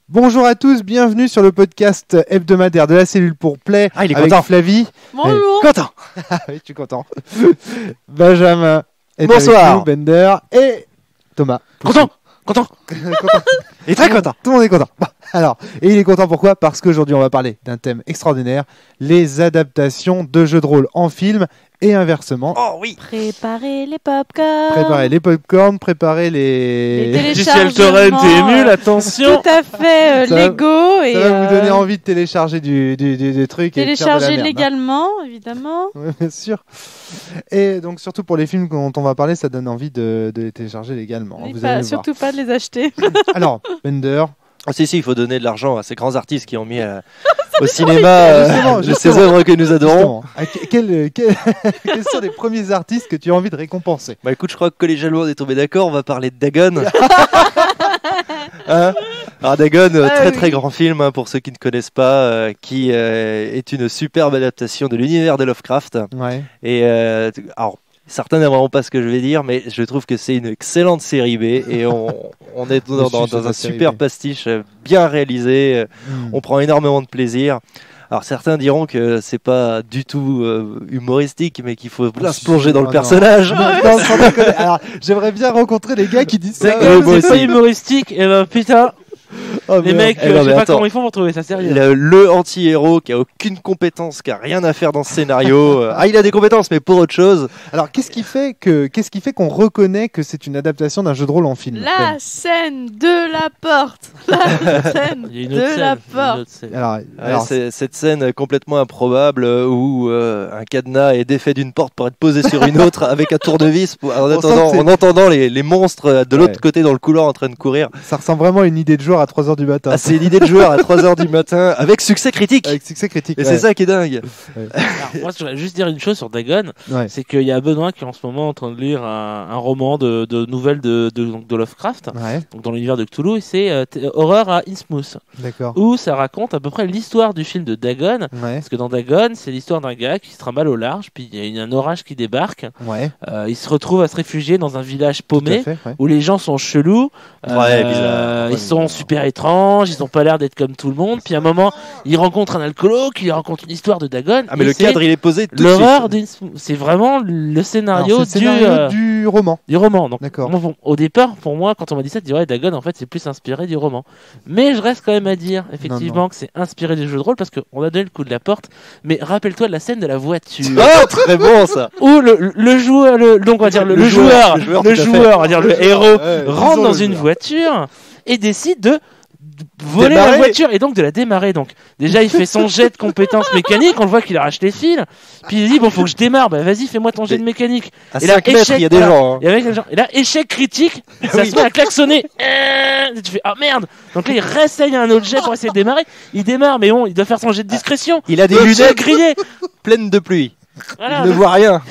Bonjour à tous, bienvenue sur le podcast hebdomadaire de la cellule pour Play il est avec content. Flavie. Bonjour. Content. Ah oui, je suis content. Benjamin est Bonsoir. avec nous, Bender et Thomas. Content. Content. Il est très content. Tout le monde est content. Bon, alors, et il est content pourquoi ? Parce qu'aujourd'hui on va parler d'un thème extraordinaire, les adaptations de jeux de rôle en film et inversement. Oh oui. Préparez les popcorn. Préparez les popcorn, préparez les... Les Logiciel téléchargements. torrent et émule, attention. Tout à fait, Ça va- Lego. Et, Ça va vous donner envie de télécharger du truc et de faire de la télécharger merde, hein. légalement, évidemment. Oui, bien sûr. Et donc, surtout pour les films dont on va parler, ça donne envie de les télécharger légalement. Mais Vous pas- allez le voir. surtout pas de les acheter. Alors, Bender, Ah, si, il faut donner de l'argent à ces grands artistes qui ont mis au cinéma Justement, ces justement. œuvres que nous adorons. justement, quels sont les premiers artistes que tu as envie de récompenser ? Bah écoute, je crois que collégialement on est tombé d'accord, on va parler de Dagon. Hein Alors Dagon, très oui. très grand film hein, pour ceux qui ne connaissent pas, qui est une superbe adaptation de l'univers de Lovecraft. Ouais. Et alors, certains n'aimeront pas ce que je vais dire, mais je trouve que c'est une excellente série B et on est dans un série super B. pastiche bien réalisé. On prend énormément de plaisir. Alors certains diront que c'est pas du tout humoristique, mais qu'il faut bien se plonger dans le non. personnage. Non, sans déconner. Alors, j'aimerais bien rencontrer les gars qui disent ça. C'est pas humoristique. Et ben putain, Oh, les merde. mecs, Eh ben, je sais mais pas attends. comment ils font pour trouver ça sérieux. Le anti-héros qui a aucune compétence, qui a rien à faire dans ce scénario. Il a des compétences, mais pour autre chose. Alors, qu'est-ce qui fait qu'on reconnaît que c'est une adaptation d'un jeu de rôle en film ? La scène de la porte. La scène Il y a une de autre la scène. Il y a une porte. autre scène. Alors, C'est cette scène complètement improbable où un cadenas est défait d'une porte pour être posé sur une autre avec un tournevis en entendant les monstres de l'autre Ouais. côté dans le couloir en train de courir. ça ressemble vraiment à une idée de joueur à 3h du matin. Ah, c'est l'idée de joueur à 3h du matin avec succès critique. Avec succès critique. Et ouais. c'est ça qui est dingue. Alors, moi, je voudrais juste dire une chose sur Dagon. Ouais. C'est qu'il y a Benoît qui est en ce moment en train de lire un roman de nouvelles de Lovecraft. Ouais, Donc dans l'univers de Cthulhu, et c'est Horreur à Innsmouth, d'accord. où ça raconte à peu près l'histoire du film de Dagon. Ouais, Parce que dans Dagon, c'est l'histoire d'un gars qui se trimballe au large, puis il y a un orage qui débarque. ouais. Il se retrouve à se réfugier dans un village Tout à paumé fait, ouais. où les gens sont chelous. Ouais, bizarre. Ils sont super étranges, ils ont pas l'air d'être comme tout le monde. Puis à un moment, il rencontre un alcoolo qui lui raconte une histoire de Dagon. Ah mais et le c'est cadre il est posé tout de l'horreur suite. d'Innsmouth. C'est vraiment le scénario, Alors, c'est le scénario du roman. du roman. Donc, D'accord. moi, bon, au départ, pour moi, quand on m'a dit ça, je dis ouais, Dagon, en fait, c'est plus inspiré du roman. Mais je reste quand même à dire, effectivement, Non. que c'est inspiré du jeu de rôle parce qu'on a donné le coup de la porte. Mais rappelle-toi de la scène de la voiture. Oh très bon ça. Où le joueur, donc on va dire le joueur, tout à fait. on va dire le héros, Ouais, rentre disons dans le une joueur. voiture et décide de voler Démarrer. la voiture et donc de la démarrer. Donc déjà il fait son jet de compétences mécaniques, on le voit qu'il arrache les fils, puis il dit bon faut que je démarre, bah vas-y fais-moi ton jet de mécanique. À Et là, 5 mètres échec, il y a des voilà. gens. Hein. Et avec les gens, et là échec critique, ça se met à klaxonner. Et tu fais ah merde. Donc là il réessaye un autre jet pour essayer de démarrer. Il démarre mais bon il doit faire son jet de discrétion. Il a des Il lunettes grillé. pleines de pluie. Voilà. Il ne voit rien.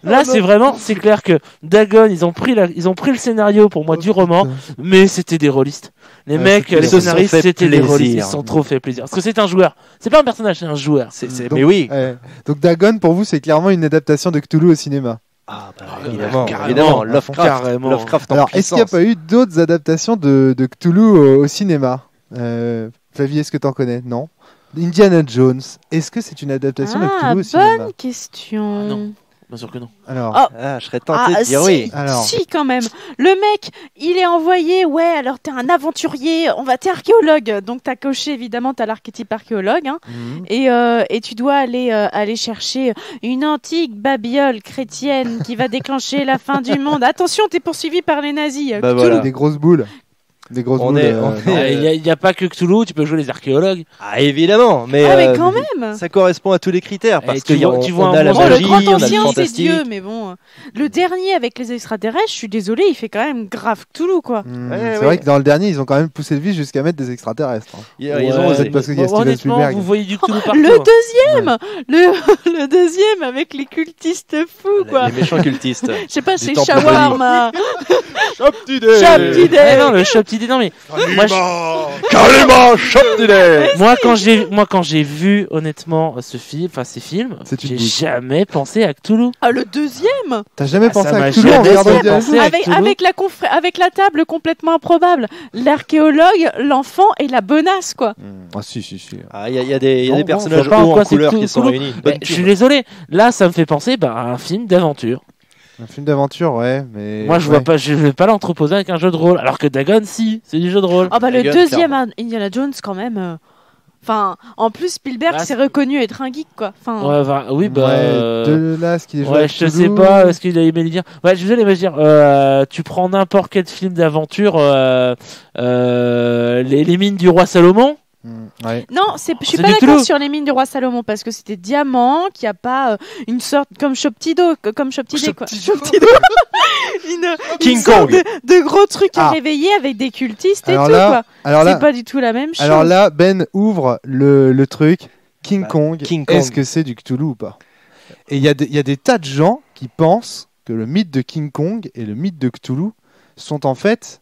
Là, c'est clair que Dagon, ils ont pris le scénario pour moi du roman, mais c'était des rôlistes. Les Ouais, mecs, c'était- les Ils se sont scénaristes, fait c'était des plaisir. rôlistes. Ils se sont trop fait plaisir. Parce que c'est un joueur. C'est pas un personnage, c'est un joueur. Donc, Mais oui. ouais. Donc Dagon, pour vous, c'est clairement une adaptation de Cthulhu au cinéma. Ah bah évidemment, évidemment. Lovecraft. carrément. Lovecraft en Alors, est-ce qu'il n'y a puissance. pas eu d'autres adaptations de Cthulhu au cinéma Flavie, est-ce que tu en connais ? Non. Indiana Jones, est-ce que c'est une adaptation de Ah, Cthulhu au cinéma ? bonne question. Ah, non. Bien sûr que non. Alors, Oh. Ah, je serais tenté de dire si, oui. Alors. si quand même. Le mec, il est envoyé, ouais, alors t'es un aventurier, t'es archéologue, donc t'as coché évidemment, t'as l'archétype archéologue, hein, mhm. et tu dois aller chercher une antique babiole chrétienne qui va déclencher la fin du monde. Attention, t'es poursuivi par les nazis. Bah Cthulhu. voilà. Des grosses boules. Des grosses On boules. est- non. Il y a pas que Cthulhu, tu peux jouer les archéologues. Ah évidemment, mais, Ah mais quand même. ça correspond à tous les critères Et parce tu que vois- on, tu vois on un a la monde- Bon, magie, le grand on a le ancien, c'est fantastique. Dieu, mais bon. Le dernier avec les extraterrestres, je suis désolé, il fait quand même grave Cthulhu, quoi. Mhm. Ouais, c'est ouais. vrai que dans le dernier, ils ont quand même poussé le vis jusqu'à mettre des extraterrestres. hein. Ils Ouais. ont osé. peut-être parce qu'il y a Steven Honnêtement, Spielberg. vous voyez du Cthulhu partout. Le hein. deuxième, le deuxième avec les cultistes fous, quoi. Les méchants cultistes. Je sais pas, Du c'est temple shawarma. Petit Chapti Eh non, le Shop idée. Non mais moi, Carrément, choc d'idées. moi quand j'ai vu honnêtement ces films, C'est une j'ai bouse. jamais pensé à Cthulhu. Ah, le deuxième T'as jamais Ah, ça pensé m'a à Cthulhu en jamais regardant fait Indiana penser Jones à avec, Cthulhu. avec la table complètement improbable. L'archéologue, l'enfant et la bonasse, quoi. Ah si. Ah, il y a des Non, personnages je vois pas en hauts quoi en c'est couleur Cthulhu. qui sont réunis. Une bonne Mais je suis tour. désolé. Là, ça me fait penser à un film d'aventure. Un film d'aventure, ouais, mais... Moi, je vais pas l'entreposer avec un jeu de rôle. Alors que Dagon, si, c'est du jeu de rôle. Ah bah le Reagan, deuxième Indiana Jones, quand même. Enfin, en plus, Spielberg Bah, s'est reconnu être un geek, quoi. Enfin, Ouais, oui, bah. De là, ce qu'il est joué Ouais, à je sais Cthulhu. pas ce qu'il a aimé le dire. Ouais, je vais dire, tu prends n'importe quel film d'aventure, les mines du roi Salomon. Ouais. non, je suis C'est pas du d'accord Cthulhu. sur les mines du roi Salomon parce que c'était diamant, qu'il n'y a pas une sorte comme Shoptido, comme Shoptidé, quoi. Shoptido. King une sorte Kong. de gros trucs à Ah. réveiller avec des cultistes et Alors tout, là, quoi. alors C'est là, pas du tout la même chose. alors là, Ben ouvre le truc. King Bah, Kong. King Kong. Est-ce que c'est du Cthulhu ou pas? Et il y a des tas de gens qui pensent que le mythe de King Kong et le mythe de Cthulhu sont en fait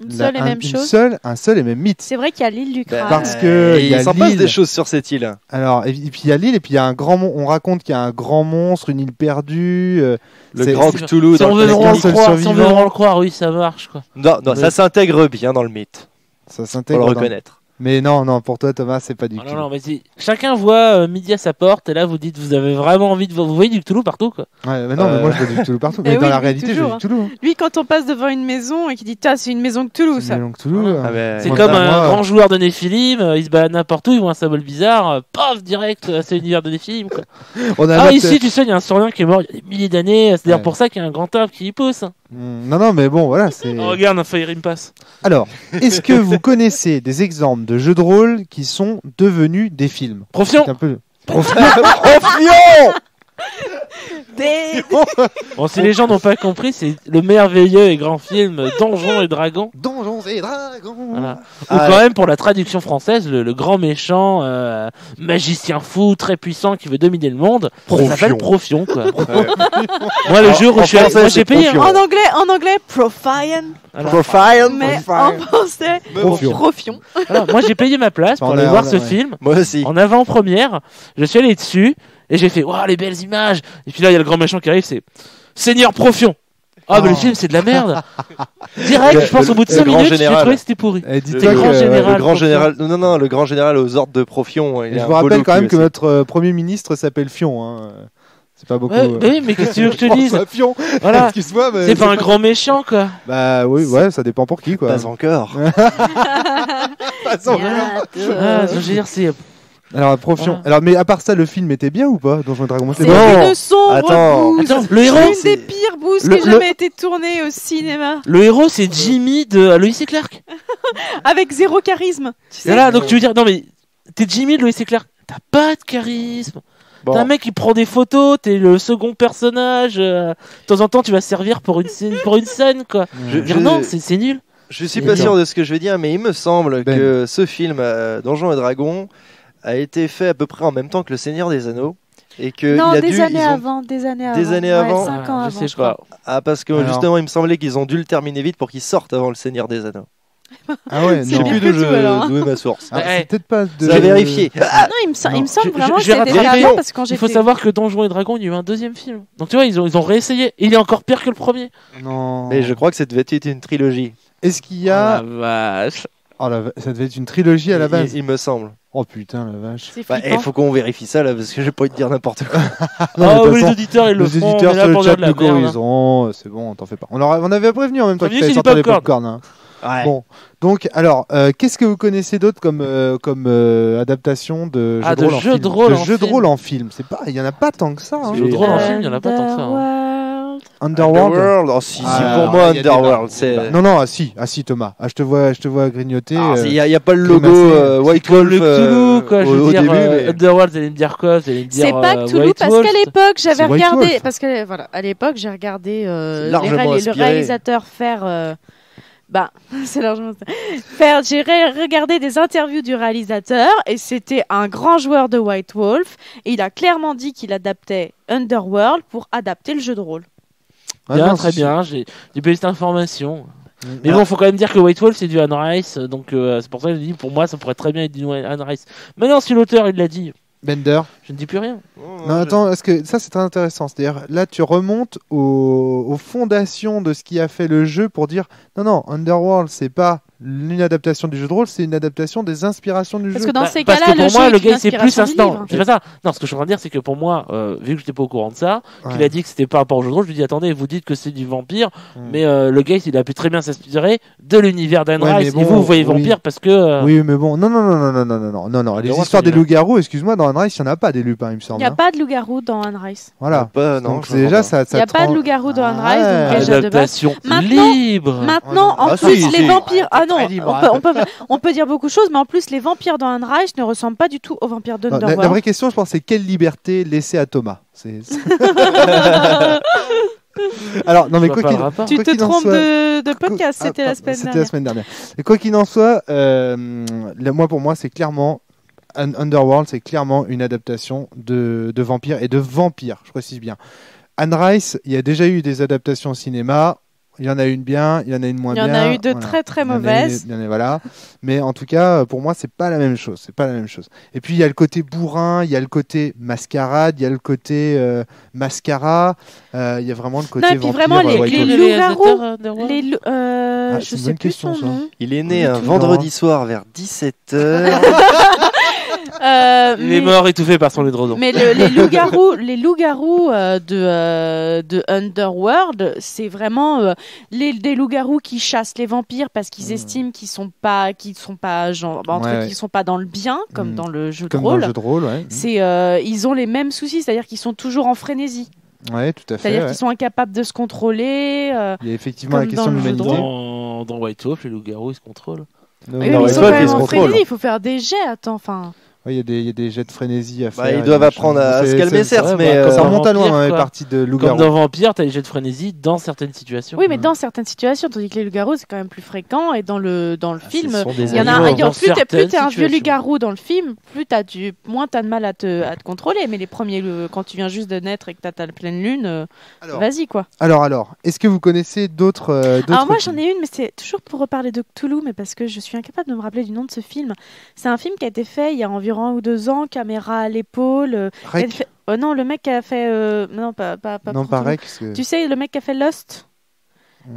une seule et même chose. un seul et même mythe. C'est vrai qu'il y a l'île du crâne. Parce que il y a il s'en passe l'île. des choses sur cette île. Alors, et puis il y a l'île, et puis il y a un grand on raconte qu'il y a un grand monstre, une île perdue. Le c'est- grand c'est- Cthulhu Si dans on veut le vraiment le seul croire, si on veut survivant. vraiment le croire, oui, ça marche, quoi. Non, Mais- ça s'intègre bien dans le mythe. Ça Faut le s'intègre. dans- reconnaître. Mais non, pour toi, Thomas, c'est pas du Ah Cthulhu. non, vas-y. Chacun voit midi à sa porte, et là, vous dites, vous avez vraiment envie de. Vous voyez du Cthulhu partout, quoi. Ouais, mais non, mais moi je vois du Cthulhu partout. Eh Mais dans oui, la mais réalité, je toujours, vois du Cthulhu. Lui, quand on passe devant une maison et qu'il dit, c'est une maison Cthulhu, ça. Mais donc Cthulhu. Voilà. Ah, mais- C'est Moi, comme bah, un moi, grand joueur de Néphilim, il se balade n'importe où, il voit un symbole bizarre, paf, direct, c'est l'univers de Néphilim, quoi. on a Ah, notre- ici, tu sais, il y a un survivant qui est mort il y a des milliers d'années, c'est d'ailleurs Ouais. pour ça qu'il y a un grand arbre qui y pousse. Non, mais bon, voilà. C'est. Oh, regarde, un Fire Impasse. Alors, est-ce que vous connaissez des exemples de jeux de rôle qui sont devenus des films? Profion. C'est un peu. Bon, si les gens n'ont pas compris, c'est le merveilleux et grand film Donjons et Dragons. Donjons et Dragons. Voilà. Ou Ah, quand même, pour la traduction française, le grand méchant magicien fou, très puissant, qui veut dominer le monde, ça Profion. s'appelle Profion, quoi. Moi, le jour où en je suis allé- français, moi, c'est j'ai payé. Profion. hein. En anglais, Profion. Voilà. Profile. Mais en français, Profion. Profion. Alors, moi, j'ai payé ma place pour On aller a- voir on a- ce ouais. film Moi aussi. en avant-première. Je suis allé dessus et j'ai fait, waouh, les belles images. Et puis là, il y a le grand méchant qui arrive, c'est Seigneur Profion. Ah, mais le Oh. film, c'est de la merde. Direct, je pense, au bout de le 5 grand minutes, j'ai général. trouvé que c'était pourri. Eh, Le dis-toi grand que, général. le grand Profion. général. Non, le grand général aux ordres de Profion. il et est je un vous rappelle beau quand look, même que lui aussi. notre Premier ministre s'appelle Fion. Hein. C'est pas beaucoup. Ouais, bah oui, mais qu'est-ce que tu veux que je te dise? François Fion. Voilà. Excuse-moi, mais. C'est pas un grand méchant, quoi. Bah oui, ouais, ça dépend pour qui, quoi. Pas encore. Pas encore. Ah, je veux dire, c'est. Alors, Profion. Voilà. Alors, mais à part ça, le film était bien ou pas Donjons et Dragons? C'est bon. une sombre Attends. bouse. Attends, le héros, Une des pires bouses Le- qui ait jamais été tournée au cinéma. le héros, c'est Jimmy de Lois et Clark. Avec zéro charisme. Tu sais. Et là, donc tu veux dire, non mais t'es Jimmy de Lois et Clark, t'as pas de charisme. Bon. T'es un mec qui prend des photos, t'es le second personnage. De temps en temps, tu vas servir pour une scène, quoi. Je- Dire non, c'est nul. Je suis pas sûr de ce que je vais dire, mais il me semble Ben. que ce film, Donjons et Dragons, a été fait à peu près en même temps que Le Seigneur des Anneaux. Et que Non, il a des dû, années ils ont- avant, des années avant. Des années avant 5 ans je avant, sais je crois. pas. Ah, parce que Alors. justement, il me semblait qu'ils ont dû le terminer vite pour qu'il sorte avant Le Seigneur des Anneaux. Ah ouais, C'est Je sais non. bien plus que d'où tout, alors, hein. d'où est ma source. Ah, Ouais. c'est peut-être pas de. J'ai vérifié. Non, il me semble Je- vraiment que je vais c'était rattraper. avant parce que quand Il j'étais. faut savoir que Donjons et Dragons, il y a eu un deuxième film. Donc tu vois, ils ont réessayé. Il est encore pire que le premier. Non. Mais je crois que ça devait être une trilogie. Est-ce qu'il y a. Oh la vache. Oh, ça devait être une trilogie à la base. Il me semble. Oh putain, la vache. C'est Bah, flippant. il faut qu'on vérifie ça là, parce que j'ai pas envie de dire n'importe quoi. Non, mais Ah de toute oui, les façon, auditeurs, ils le les font. éditeurs On est là sur le pour chat dire de la nous merde. hein. corrigeront, c'est bon, t'en fais pas. On avait prévenu en même temps Premier, qu'il fallait c'est du sortir les popcorn. popcorn. Hein. Ouais. Bon, donc alors, qu'est-ce que vous connaissez d'autre comme adaptation de Ah, jeux de de rôle en jeux film de rôle De en jeux de film. rôle en film. C'est pas, il y en a pas tant que ça. Hein. Jeux de rôle en film, il y en a pas tant que ça, hein. Underworld. Underworld. Oh si, Ah, pour moi il y a des Underworld, barres. c'est. Non, non, ah si Thomas. Ah, je te vois grignoter. Il y, a pas le logo grimacer. White Comme Wolf le Cthulhu, quoi. Je au veux dire, début, mais Underworld, vous allez me dire quoi? Vous allez me dire C'est pas Cthulhu White parce Wolf. qu'à l'époque j'avais C'est White regardé Wolf. parce que voilà à l'époque j'ai regardé C'est largement le inspiré. réalisateur faire bah c'est largement j'ai regardé des interviews du réalisateur et c'était un grand joueur de White Wolf et il a clairement dit qu'il adaptait Underworld pour adapter le jeu de rôle. Ah, Bien, non, très c'est- bien. J'ai pas eu cette information. Mais bon, faut quand même dire que White Wolf c'est du Anne Rice, donc c'est pour ça que je dis, pour moi, ça pourrait très bien être du Anne Rice. Maintenant, si l'auteur il l'a dit, Bender. je ne dis plus rien. Non, attends, parce que ça c'est très intéressant. C'est-à-dire, là tu remontes aux fondations de ce qui a fait le jeu pour dire non, Underworld c'est pas une adaptation du jeu de rôle, c'est une adaptation des inspirations du Parce jeu. que dans ces Parce cas-là, que le pour jeu moi, est le une gars c'est plus inspiration du instant. livre. C'est pas ça. Non, ce que je suis en train de dire, c'est que pour moi, vu que j'étais pas au courant de ça, qu'il Ouais. a dit que c'était par rapport au jeu de rôle, je lui dis attendez, vous dites que c'est du vampire, Mm. mais le gars il a pu très bien s'inspirer de l'univers d'Anne Ouais, Rice. mais Et bon, vous voyez oui. vampire parce que. Oui, mais bon, non. Les droit, histoires c'est des loups-garous, excuse-moi, dans Anne Rice, il n'y en a pas des lupins, il me Il semble. n'y a hein. pas de loup-garou dans Anne Rice. Voilà. Pas, non, Donc je déjà, comprends ça. Il n'y a pas de loup-garou dans Anne Rice, Ah, donc déjà de base. Adaptation Maintenant- libre. Maintenant, en Ah, plus, si, les si. vampires. Ah non, très libre, on peut dire beaucoup de choses, mais en plus, les vampires dans Anne Rice ne ressemblent pas du tout aux vampires Non, la d'Underworld. vraie question, je pense, c'est quelle liberté laisser à Thomas. Alors, non, mais Je vois quoi pas qu'il le rapport. Tu quoi te qu'il en trompes soit- de podcast, Ah, c'était la semaine C'était la dernière. semaine dernière. Et quoi qu'il en soit, pour moi, c'est clairement Underworld, c'est clairement une adaptation de vampires et de vampires. Je précise bien. Anne Rice, il y a déjà eu des adaptations au cinéma. Il y en a une bien, il y en a une moins Il y bien. en a eu de voilà. très très Il y en a- mauvaises. voilà. Mais en tout cas, pour moi, c'est pas la même chose. C'est pas la même chose. Et puis il y a le côté bourrin, il y a le côté mascarade, il y a le côté mascara. Il y a vraiment le côté Non, et puis vampire. vraiment, les White Wolf. loups-garous, loups-garous. Les lou- Ah, je c'est une sais bonne plus question, son ça. nom. Il est né un tout vendredi soir vers 17h. Il est mort étouffé par son édredon. Mais les loups-garous de Underworld, c'est vraiment des loups-garous qui chassent les vampires parce qu'ils estiment qu'ils sont pas genre Ouais. qu'ils sont pas dans le bien comme dans le jeu de Comme dans rôle. le jeu de rôle, ouais. C'est ils ont les mêmes soucis, c'est-à-dire qu'ils sont toujours en frénésie, Ouais, tout à fait. c'est-à-dire ouais. qu'ils sont incapables de se contrôler. Il y a effectivement la comme question de dans le jeu de l'humanité. Dans White Wolf, les loups-garous ils se contrôlent. Non, Oui, non, mais ouais, ils sont Wolf, quand ils même se en contrôlent. frénésie, il faut faire des jets, attends, enfin. il y a des jets de frénésie à faire. Bah, ils et doivent des apprendre machins. à se C'est- calmer, c'est- certes, ouais, mais bah, Ça Comme remonte dans à loin, Vampire, hein, les quoi. parties de Comme loup-garou. dans Vampire, t'as les jets de frénésie dans certaines situations. Oui, mais dans certaines situations, tandis que les loups-garous c'est quand même plus fréquent et dans le film. ce sont des Il y en a animaux. un, Dans plus t'es un vieux certaines loup-garou dans le film, moins t'as de mal à te contrôler. Mais les premiers, quand tu viens juste de naître et que t'as ta pleine lune, Alors, vas-y quoi. alors, est-ce que vous connaissez d'autres Alors moi films j'en ai une, mais c'est toujours pour reparler de Cthulhu, mais parce que je suis incapable de me rappeler du nom de ce film. C'est un film qui a été fait il y a environ 1 ou 2 ans, caméra à l'épaule. Rec. elle fait- Oh non, le mec qui a fait... non, pas Non, pour pas Cthulhu. Rec. parce que- Tu sais, le mec qui a fait Lost.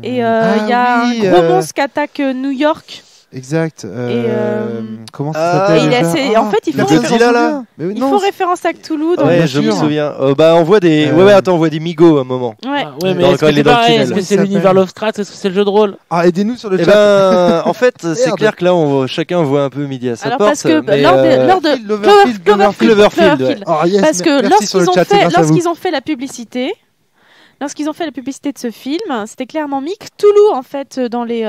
Et il Ah y a oui, un gros monstre qui attaque New York. Exact. Comment ça Ah, s'appelle Et il déjà a- en fait, il la faut- personne Godzilla, s'en là souvient. Mais oui, Il non, faut référence à Cthulhu dans Ouais, le je me film. souviens. Bah, on voit des. Ouais, attends, on voit des migots à un moment. Ouais. Ah, ouais, mais Dans- est-ce quand que il est c'est dans le pareil? tunnel. Est-ce que c'est Comment il l'univers s'appelle Lovecraft? Est-ce que c'est le jeu de rôle? Ah, aidez-nous sur le Eh chat. ben, en fait, c'est Merde. clair que là, chacun voit un peu midi à sa Alors porte. parce que mais, lors de Cloverfield, ouais. Oh, yes, parce que merci sur le chat, c'est grâce à vous. lorsqu'ils ont fait la publicité de ce film, c'était clairement mis Cthulhu en fait dans les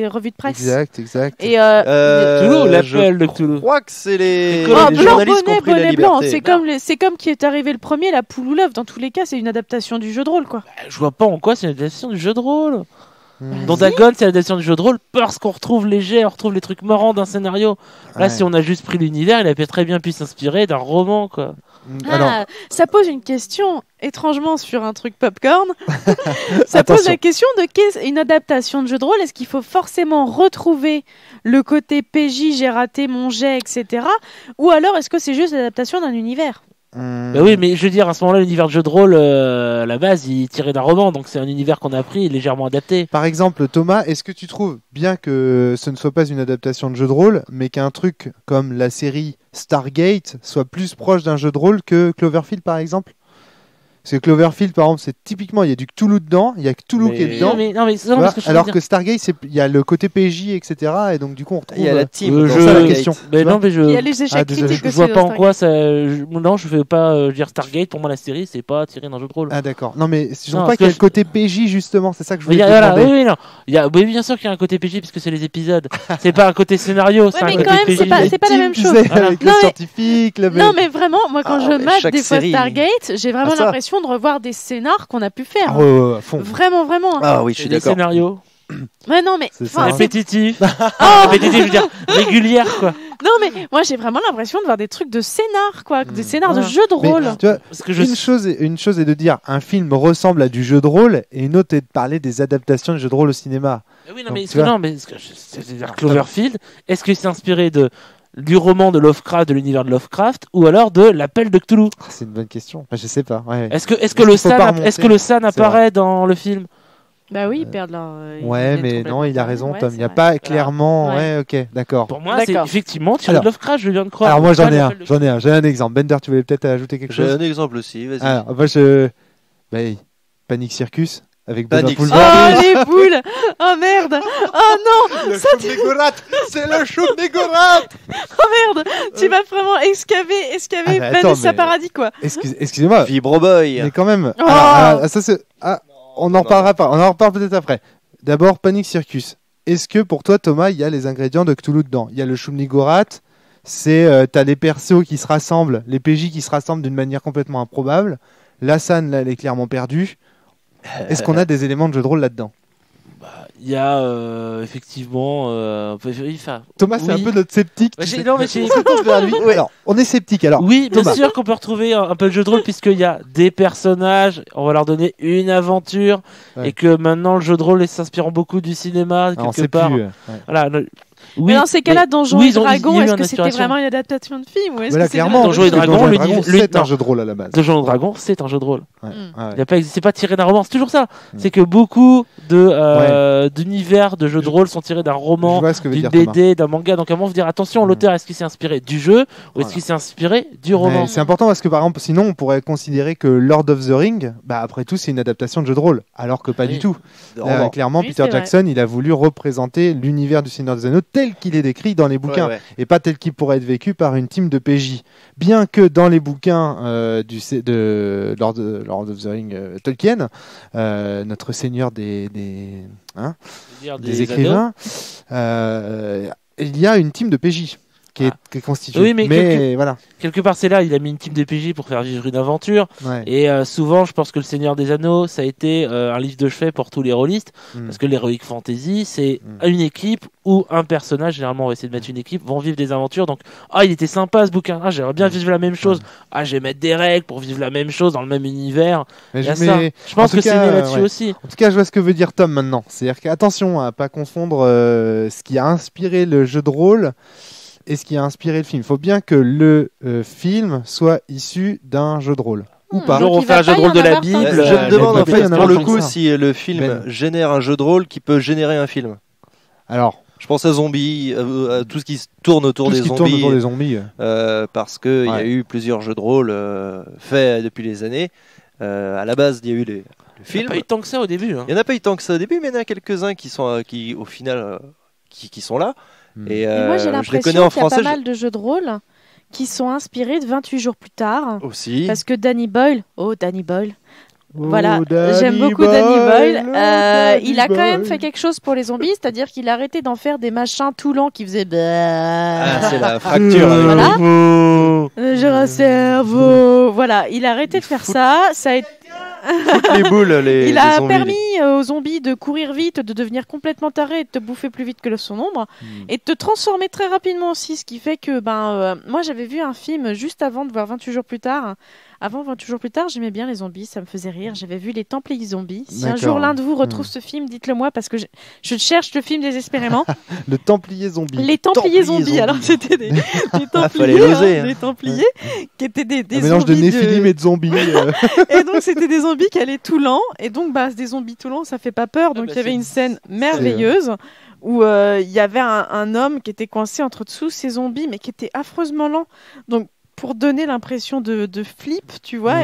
revues de presse. Exact. Et Cthulhu, l'appel je de Cthulhu. crois que c'est les, Oh, les blanc, journalistes qui ont bonnet, pris la bonnet blanc. liberté. C'est comme qui est arrivé le premier, la poule ou l'œuf. Dans tous les cas, c'est une adaptation du jeu de rôle, quoi. Je vois pas en quoi c'est une adaptation du jeu de rôle. Hmm. Dans Dagon, c'est l'adaptation du jeu de rôle parce qu'on retrouve les jets, on retrouve les trucs marrants d'un scénario. Là, Ouais. si on a juste pris l'univers, il a très bien pu s'inspirer d'un roman, quoi. Alors, Ça pose une question étrangement sur un truc popcorn. Ça pose Attention. la question de qu'est une adaptation de jeu de rôle. Est-ce qu'il faut forcément retrouver le côté PJ, j'ai raté mon jet, etc. Ou alors est-ce que c'est juste l'adaptation d'un univers? Bah oui, mais je veux dire, à ce moment-là, l'univers de jeu de rôle, à la base, il est tiré d'un roman, donc c'est un univers qu'on a appris, légèrement adapté. Par exemple, Thomas, est-ce que tu trouves bien que ce ne soit pas une adaptation de jeu de rôle, mais qu'un truc comme la série Stargate soit plus proche d'un jeu de rôle que Cloverfield, par exemple? Parce que Cloverfield, par exemple, c'est typiquement, il y a du Cthulhu dedans, il y a Cthulhu qui est dedans. Non, mais Tu vois, parce que je veux alors dire- que Stargate, il y a le côté PJ, etc. Et donc, du coup, on retrouve. Il y a la team. Euh, dans je- ça, la Stargate. question. Mais Tu vois non, mais je. Il y a les échecs Ah, désolé, critiques Je aussi vois dans pas en Stargate. quoi ça. Non, je veux pas dire Stargate. Pour moi, la série, c'est pas tiré d'un jeu de rôle. Ah, d'accord. Non, mais je Non, trouve pas parce qu'il y a que le côté PJ, justement. C'est ça que je Mais voulais te voilà, demander. oui, non. Oui, bien sûr qu'il y a un côté PJ puisque c'est les épisodes. C'est pas un côté scénario, c'est un mais côté quand même, PJ. c'est pas la Team, même tu chose. sais, Voilà. avec Non, le mais- scientifique, le Non, mais vraiment, moi, quand Ah, je mais mate chaque des fois série- Stargate, j'ai vraiment Ah, ça. l'impression de revoir des scénars qu'on a pu faire. Ah, ouais, à fond. Vraiment, vraiment. Ah oui, je C'est suis des d'accord. scénarios. Ouais, non, mais. C'est enfin, ça. Répétitif. Répétitif, je veux dire, régulière, quoi. Non, mais moi, j'ai vraiment l'impression de voir des trucs de scénar, quoi. Des scénars de Voilà. jeux de Mais, rôle. tu vois, Parce que je une chose est de dire un film ressemble à du jeu de rôle et une autre est de parler des adaptations de jeux de rôle au cinéma. Oui, non, Donc, mais, tu est-ce que, vois. non, mais est-ce que c'est-à-dire Cloverfield, est-ce que c'est inspiré du roman de Lovecraft, de l'univers de Lovecraft, ou alors de l'appel de Cthulhu? Ah, c'est une bonne question. Enfin, je sais pas. Ouais. Est-ce que qu'il faut pas remonter est-ce que le San apparaît dans le film? Bah oui, ils perdent leur. ils Ouais, deviennent mais complètement non, il a dingues. raison, Ouais, Tom. c'est Il n'y a vrai. pas clairement. Ouais. Ouais, ok, d'accord. Pour moi, c'est D'accord. effectivement tiré Alors- de Lovecraft, je viens de croire. Alors moi j'en Pas ai un, l'appel de j'ai un exemple. Bender, tu voulais peut-être ajouter quelque J'ai chose? un exemple aussi, vas-y. Alors moi Panic Circus avec Panic Benoît Oh, Poulvord. les boules! Oh merde! Oh non! Le chou de Mégorat, c'est le chou de Mégorat. Oh merde! Tu vas vraiment excaver Ah, mais attends, Vanessa mais- Paradis, quoi. Excusez-moi, Vibro Boy. mais quand même. Oh. Ça c'est. On en reparlera pas. On en reparle peut-être après. D'abord Panic Circus. Est-ce que pour toi Thomas, il y a les ingrédients de Cthulhu dedans? Il y a le chou de Mégorat. C'est t'as les persos qui se rassemblent, les PJ qui se rassemblent d'une manière complètement improbable. La scène là, elle est clairement perdue. Est-ce qu'on a des éléments de jeu de rôle là-dedans? Il y a effectivement. Enfin, Thomas, c'est oui. un peu notre sceptique. Ouais, tu j'ai- sais. non, mais j'ai- On se tourne vers lui. Alors, on est sceptique. Alors, Oui, bien Thomas. sûr qu'on peut retrouver un peu le jeu de rôle puisqu'il y a des personnages, on va leur donner une aventure Ouais. et que maintenant le jeu de rôle est s'inspirant beaucoup du cinéma Ah, on quelque sait part. plus. Ouais. Voilà. Oui, Mais dans ces cas-là, Donjons oui, et ils ont- il Dragons, y a eu est-ce une que c'était inspiration. vraiment une adaptation de film ou est-ce Voilà, que c'est clairement. vraiment Donjons et parce que Dragons, c'est un non. jeu de rôle à la base. Donjons et Dragons, c'est un jeu de rôle. Ouais. Mm. Ouais. Il y a pas, c'est pas tiré d'un roman, c'est toujours ça. C'est que beaucoup d'univers de jeux de rôle sont tirés d'un Je roman, vois ce que veut d'une dire Thomas. BD, d'un manga. Donc à un moment, faut dire attention, l'auteur, est-ce qu'il s'est inspiré du jeu ou est-ce Voilà. qu'il s'est inspiré du roman? Ouais, c'est important parce que par exemple, sinon on pourrait considérer que Lord of the Ring, bah après tout, c'est une adaptation de jeu de rôle, alors que pas Oui. du tout. De Là, roman. clairement, Oui, Peter c'est vrai. Jackson, il a voulu représenter l'univers du Seigneur des Anneaux tel qu'il est décrit dans les bouquins, Ouais, ouais. et pas tel qu'il pourrait être vécu par une team de PJ. Bien que dans les bouquins de Lord of the Ring, Tolkien, notre Seigneur des C'est-à-dire des écrivains, il y a une team de PJ qui est constituée. Oui, mais voilà. Quelque part, c'est là, il a mis une team de PJ pour faire vivre une aventure. Ouais. Et souvent, je pense que Le Seigneur des Anneaux, ça a été un livre de chevet pour tous les rôlistes. Mm. Parce que l'Heroic Fantasy, c'est Mm. une équipe ou un personnage, généralement on va essayer de mettre une équipe, vont vivre des aventures. Donc, il était sympa ce bouquin. J'aimerais bien vivre la même chose. Je vais mettre des règles pour vivre la même chose dans le même univers. Mais Il y a je- ça. mais- Je pense en tout que c'est cas, né là-dessus ouais. aussi. En tout cas, je vois ce que veut dire Tom maintenant. C'est-à-dire qu'attention à pas confondre ce qui a inspiré le jeu de rôle et ce qui a inspiré le film. Il faut bien que le film soit issu d'un jeu de rôle. Ou pas. Genre, Donc, on il fait va un jeu pas de y rôle en de la avoir Bible. tant que Je ça. me demande en peut-être fait y en pour avoir le tant coup que ça. si le film Ben. génère un jeu de rôle qui peut générer un film. Alors, Je pense à Zombies, à tout ce qui tourne autour tout des ce qui zombies. tourne autour des zombies. Parce qu'il y a Ouais. eu plusieurs jeux de rôle faits depuis les années. À la base, il y a eu le Il n'y film. a pas eu tant que ça au début. Hein. Il n'y en a pas eu tant que ça au début, mais il y en a quelques-uns qui au final, qui sont là. Mm. Et Mais moi, j'ai je les l'impression connais en qu'il y a français pas mal de jeux de rôle qui sont inspirés de 28 jours plus tard. aussi. Parce que Danny Boyle, Danny Boyle, voilà, Oh, Danny j'aime beaucoup Danny Boyle. Danny Il a quand même Boyle. fait quelque chose pour les zombies, c'est-à-dire qu'il a arrêté d'en faire des machins tout lents qui faisaient. Ah, c'est la fracture. avec Voilà. les- Le cerveau. Voilà, il a arrêté de faire ça. Ça a été- Toutes les boules, les Il les a zombies. permis aux zombies de courir vite, de devenir complètement tarés et de te bouffer plus vite que son ombre et de te transformer très rapidement aussi. Ce qui fait que, moi j'avais vu un film juste avant de voir 28 jours plus tard. Avant 28 jours plus tard, j'aimais bien les zombies, ça me faisait rire. J'avais vu Les Templiers zombies. Si un D'accord. jour l'un de vous retrouve ce film, dites-le moi parce que je cherche le film désespérément. Le Templier zombie. Les Templiers Templiers zombies. zombies. Alors c'était des Templiers, fallait l'oser, hein. des Templiers qui étaient des Un mélange de zombies Néphilim et de zombies. et donc c'était des zombies qui allaient tout lents et donc des zombies tout lents ça fait pas peur donc il y avait une scène merveilleuse où il y avait un homme qui était coincé entre dessous ces zombies mais qui était affreusement lent donc pour donner l'impression de flip tu vois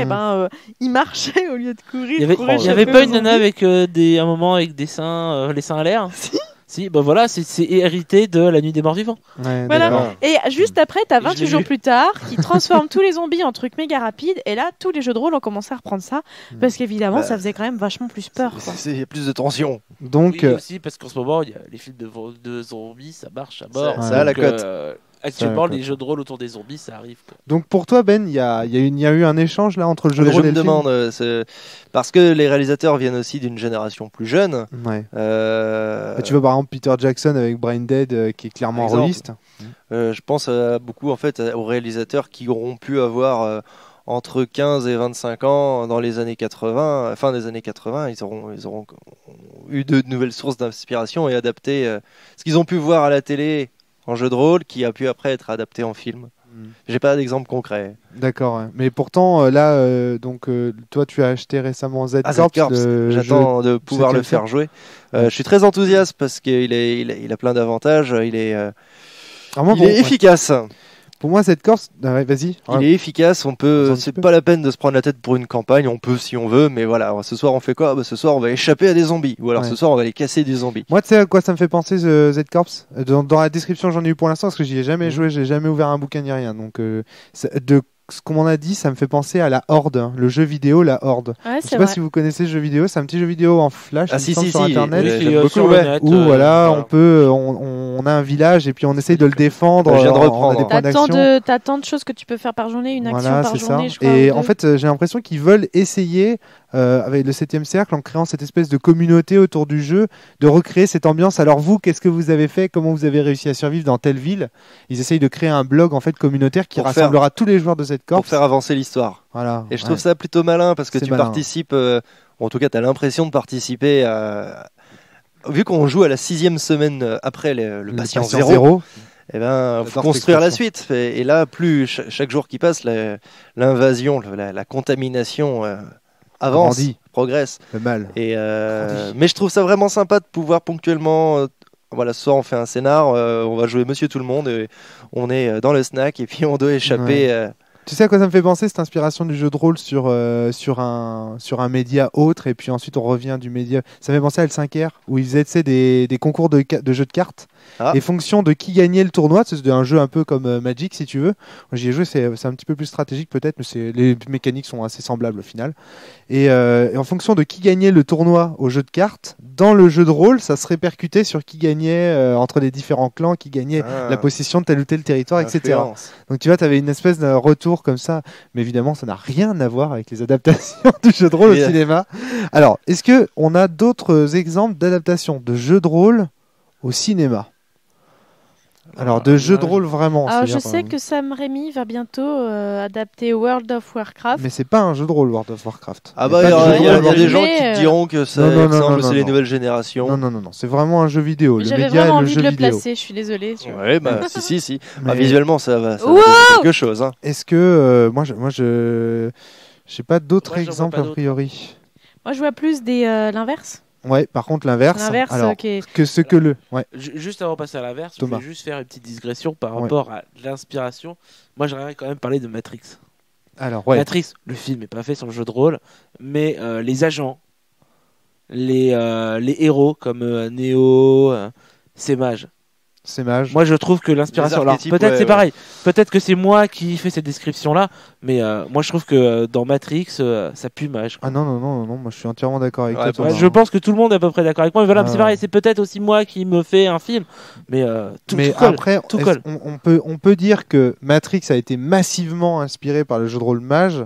il marchait au lieu de courir Il y avait, courait il y avait échapper pas aux une nana zombies. avec un moment avec des seins, les seins à l'air. Si, bah voilà, c'est hérité de La Nuit des Morts Vivants. Ouais, Voilà. d'accord. Et juste après, t'as Et je 28 l'ai jours vu. plus tard qui transforme tous les zombies en trucs méga rapides. Et là, tous les jeux de rôle ont commencé à reprendre ça. Parce qu'évidemment, ça faisait quand même vachement plus peur. Quoi. Il y a plus de tension. Donc, Oui, aussi parce qu'en ce moment, il y a les films de zombies, ça marche à mort. Ça a la Donc, cote. Actuellement, Ça, les jeux de rôle autour des zombies, ça arrive. Quoi. Donc pour toi, Ben, il y a eu un échange là entre le jeu de Je rôle et me le film. demande, parce que les réalisateurs viennent aussi d'une génération plus jeune. Ouais. Euh, Tu vois par exemple Peter Jackson avec Brain Dead qui est clairement Par exemple. rôliste. je pense beaucoup en fait aux réalisateurs qui auront pu avoir entre 15 et 25 ans dans les années 80, fin des années 80, ils auront eu de nouvelles sources d'inspiration et adapté ce qu'ils ont pu voir à la télé en jeu de rôle qui a pu après être adapté en film. J'ai pas d'exemple concret. D'accord, ouais. Mais pourtant là, toi tu as acheté récemment Z Corps. Z-Corps, j'attends de pouvoir le faire jouer. Je suis très enthousiaste parce qu'il a plein d'avantages. Il est efficace. Pour moi, Z Corps, vas-y. Il est efficace. C'est pas la peine de se prendre la tête pour une campagne. On peut si on veut, mais voilà. Ce soir, on fait quoi ? Ce soir, on va échapper à des zombies. Ou alors ce soir, on va les casser des zombies. Moi, tu sais à quoi ça me fait penser Z Corps ? Dans la description, j'en ai eu pour l'instant parce que j'y ai jamais joué, j'ai jamais ouvert un bouquin ni rien. Donc, de ce qu'on m'en a dit, ça me fait penser à la Horde, hein, le jeu vidéo, la Horde. Ouais, je sais pas si vous connaissez ce jeu vidéo, c'est un petit jeu vidéo en flash sur internet. J'aime beaucoup, Où voilà, on a un village et puis on essaye de le défendre. Je viens de reprendre. T'as tant de choses que tu peux faire par journée, une action par journée, je crois. Et en fait, j'ai l'impression qu'ils veulent essayer, avec le 7e cercle, en créant cette espèce de communauté autour du jeu, de recréer cette ambiance. Alors vous, qu'est-ce que vous avez fait ? Comment vous avez réussi à survivre dans telle ville ? Ils essayent de créer un blog en fait communautaire qui rassemblera tous les joueurs de Z Corps. Pour faire avancer l'histoire. Voilà. Et je trouve ça plutôt malin parce que tu participes, en tout cas tu as l'impression de participer vu qu'on joue à la 6e semaine après le patient zéro. Eh ben, faut construire la suite. Et là, plus chaque jour qui passe, l'invasion, la contamination avance, progresse. Le mal. Mais je trouve ça vraiment sympa de pouvoir ponctuellement. Voilà, ce soir on fait un scénar, on va jouer Monsieur Tout le Monde, et on est dans le snack et puis on doit échapper. Tu sais à quoi ça me fait penser, cette inspiration du jeu de rôle sur un média autre, et puis ensuite on revient du média. Ça me fait penser à L5R, où ils faisaient des concours de jeux de cartes, et fonction de qui gagnait le tournoi, c'est un jeu un peu comme Magic si tu veux. J'y ai joué, c'est un petit peu plus stratégique peut-être, mais les mécaniques sont assez semblables au final. Et en fonction de qui gagnait le tournoi au jeu de cartes, dans le jeu de rôle, ça se répercutait sur qui gagnait entre les différents clans, qui gagnait la possession de tel ou tel territoire, etc. Donc tu vois, tu avais une espèce de retour comme ça, mais évidemment ça n'a rien à voir avec les adaptations du jeu de rôle au cinéma. Alors, est-ce qu'on a d'autres exemples d'adaptation de jeux de rôle au cinéma ? Alors, de jeux de rôle vraiment. Alors, je sais que Sam Raimi va bientôt adapter World of Warcraft. Mais c'est pas un jeu de rôle, World of Warcraft. Ah bah, il y a des gens qui te diront que c'est les nouvelles générations. Non, c'est vraiment un jeu vidéo. J'avais vraiment envie de le placer, je suis désolé. Ouais, bah, si. Mais... visuellement, ça va quelque chose. Hein. Est-ce que moi, je j'ai pas d'autres exemples a priori. Moi, je vois plus l'inverse. Ouais, par contre l'inverse. Alors, Juste avant de passer à l'inverse, je vais juste faire une petite digression par rapport à l'inspiration. Moi, j'aimerais quand même parler de Matrix. Alors, Matrix, le film n'est pas fait sur le jeu de rôle, mais les agents, les héros comme Neo, Semage. Moi, je trouve que l'inspiration. Alors, peut-être c'est pareil. Peut-être que c'est moi qui fais cette description-là, mais moi, je trouve que dans Matrix, ça pue Mage. Ah non, moi, je suis entièrement d'accord avec toi. Je pense que tout le monde est à peu près d'accord avec moi. Mais voilà, c'est pareil. C'est peut-être aussi moi qui me fais un film, mais tout colle. Après, tout colle. On peut dire que Matrix a été massivement inspiré par le jeu de rôle Mage,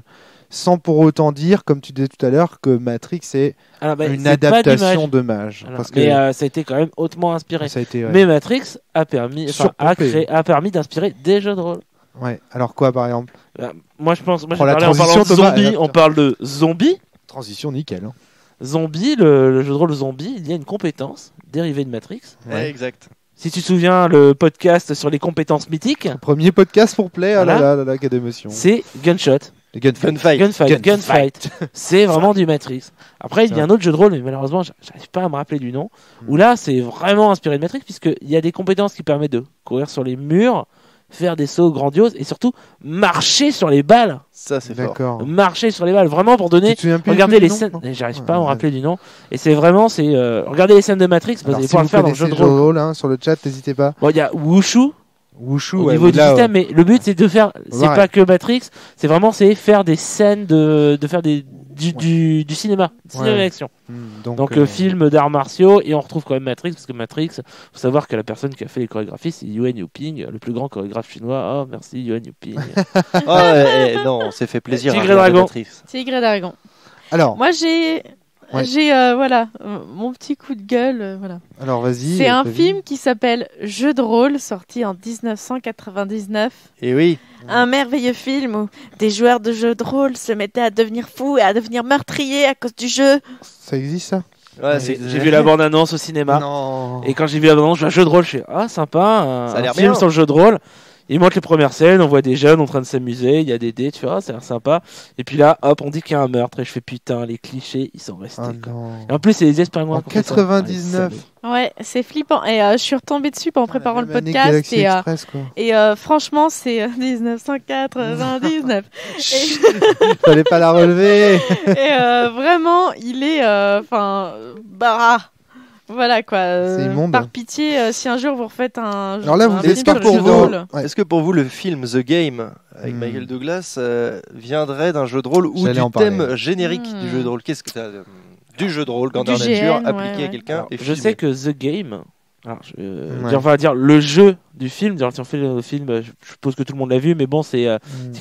sans pour autant dire, comme tu disais tout à l'heure, que Matrix est une adaptation de Mage. Mais ça a été quand même hautement inspiré. Mais Matrix a permis d'inspirer des jeux de rôle. Ouais. Alors quoi, par exemple ? Moi, je pense. On parle de Zombie. Transition nickel. Hein. Zombie, le jeu de rôle Zombie, il y a une compétence dérivée de Matrix. Ouais, exact. Si tu te souviens, le podcast sur les compétences mythiques. Premier podcast pour Play, la quelle d'émotion. C'est Gunshot. Gunfight. C'est vraiment du Matrix. Après, il y a un autre jeu de rôle, mais malheureusement, j'arrive pas à me rappeler du nom. Où là, c'est vraiment inspiré de Matrix, puisqu'il y a des compétences qui permettent de courir sur les murs, faire des sauts grandioses et surtout marcher sur les balles. Ça, c'est d'accord. Marcher sur les balles, vraiment pour donner. Regardez les scènes. J'arrive pas à me rappeler du nom. Et c'est vraiment, regardez les scènes de Matrix. Vous allez pouvoir le faire dans le jeu de rôle. Sur le chat, n'hésitez pas. Bon, il y a Wushu au ouais, niveau du système, mais le but c'est de faire, c'est pas que Matrix, c'est vraiment faire des scènes de faire des du cinéma, cinéma-action. Donc film d'arts martiaux, et on retrouve quand même Matrix, parce que Matrix, faut savoir que la personne qui a fait les chorégraphies, c'est Yuen Woo-ping, le plus grand chorégraphe chinois. Oh, merci Yuen Woo-ping. Non, on s'est fait plaisir. Tigre et Dragon. Tigre et Dragon. Alors, moi j'ai mon petit coup de gueule. Voilà. Alors vas-y. C'est un film qui s'appelle Jeu de rôle, sorti en 1999. Et oui. Un merveilleux film où des joueurs de jeux de rôle se mettaient à devenir fous et à devenir meurtriers à cause du jeu. Ça existe ça? Ouais, j'ai vu la bande-annonce au cinéma. Non. Et quand j'ai vu la bande-annonce, je vois un jeu de rôle, je fais sympa, ça a l'air film bien. sur le jeu de rôle. Ils montrent les premières scènes, on voit des jeunes en train de s'amuser, il y a des dés, tu vois, ça a l'air sympa. Et puis là, hop, on dit qu'il y a un meurtre, et je fais putain, les clichés, ils sont restés. Et en plus, c'est les Espagnols. En 99. Ouais, c'est flippant. Et je suis retombée dessus en préparant le podcast. Et franchement, c'est 1999. Fallait pas la relever. Et vraiment, il est, voilà quoi. C'est immonde. Par pitié, si un jour vous refaites un. Alors là, est-ce que pour vous le film The Game avec Michael Douglas viendrait d'un jeu de rôle ou du thème générique du jeu de rôle? Qu'est-ce que du jeu de rôle grandeur nature appliqué à quelqu'un? Je sais que The Game. Alors, on va dire le jeu du film. Si on fait le film, je suppose que tout le monde l'a vu, mais bon, c'est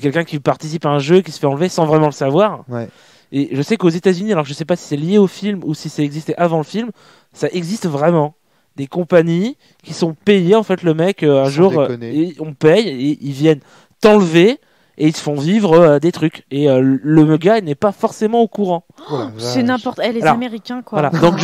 quelqu'un qui participe à un jeu qui se fait enlever sans vraiment le savoir. Ouais. Et je sais qu'aux États-Unis, alors je sais pas si c'est lié au film ou si ça existait avant le film, ça existe vraiment. Des compagnies qui sont payées, en fait, le mec, un jour, on paye et ils viennent t'enlever et ils te font vivre des trucs. Et le gars, il n'est pas forcément au courant. C'est n'importe. Les Américains, quoi. Voilà. Donc